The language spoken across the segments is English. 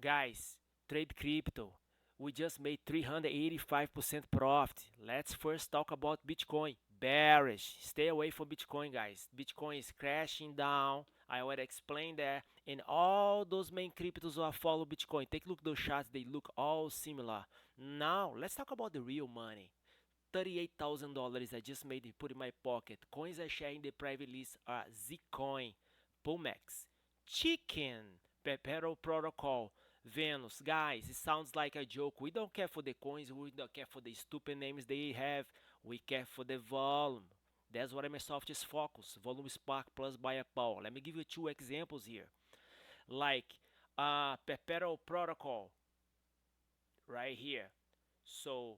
Guys, trade crypto. We just made 385% profit. Let's first talk about Bitcoin. Bearish. Stay away from Bitcoin, guys. Bitcoin is crashing down. I already explained that. And all those main cryptos will follow Bitcoin. Take a look at those charts. They look all similar. Now, let's talk about the real money. $38,000 I just made and put in my pocket. Coins I share in the private list are Zcoin, PUMLx, Chicken, Perpetual Protocol, Venus. Guys, it sounds like a joke. We don't care for the coins. We don't care for the stupid names they have. We care for the volume. That's what Microsoft is focused. Volume Spark plus buyer power. Let me give you two examples here. Like Perpetual Protocol right here. So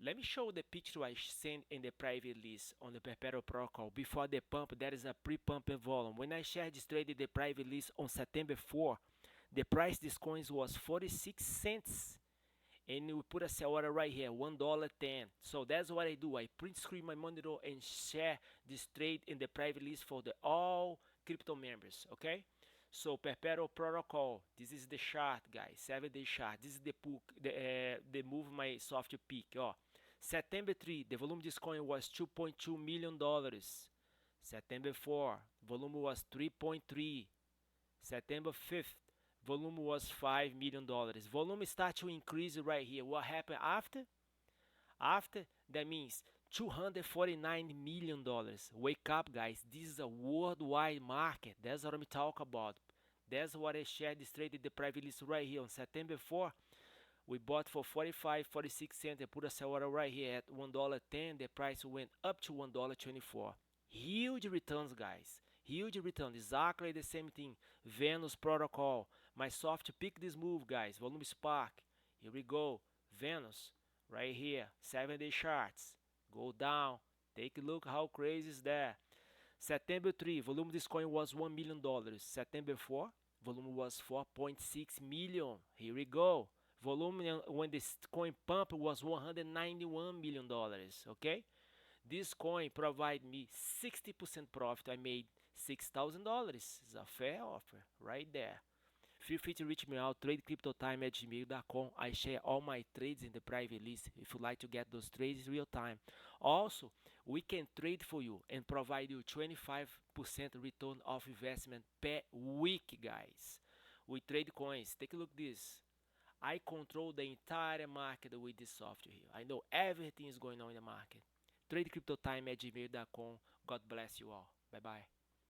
let me show the picture I sent in the private list on the Perpetual Protocol. Before the pump, there is a pre-pumping volume. When I shared this trade in the private list on September 4, the price this coins was 46 cents. And we put a sell order right here, $1.10. So that's what I do. I print screen my monitor and share this trade in the private list for the all crypto members. Okay. So Perpetual Protocol, this is the chart, guys, 7-day chart. This is the move my soft peak. Oh, September 3, the volume of this coin was $2.2 million. September 4, volume was 3.3. September 5th, volume was $5 million. Volume start to increase right here. What happened after? After, that means $249 million. Wake up, guys. This is a worldwide market. That's what I'm talking about. That's what I shared this trade in the private list right here on September 4. We bought for 45, 46 cents and put a sell order right here at $1.10. The price went up to $1.24. Huge returns, guys. Huge return. Exactly the same thing. Venus protocol. My soft pick this move, guys. Volume spark. Here we go. Venus right here. 7-day charts. Go down. Take a look how crazy is that. September 3, volume of this coin was $1 million. September 4, volume was 4.6 million. Here we go. Volume when this coin pump was $191 million. Okay? This coin provide me 60% profit. I made $6,000. It's a fair offer right there. Feel free to reach me out, tradecryptotime@gmail.com. I share all my trades in the private list if you like to get those trades real time. Also, we can trade for you and provide you 25% return of investment per week, guys. We trade coins. Take a look at this. I control the entire market with this software here. I know everything is going on in the market. Tradecryptotime@gmail.com. God bless you all. Bye bye.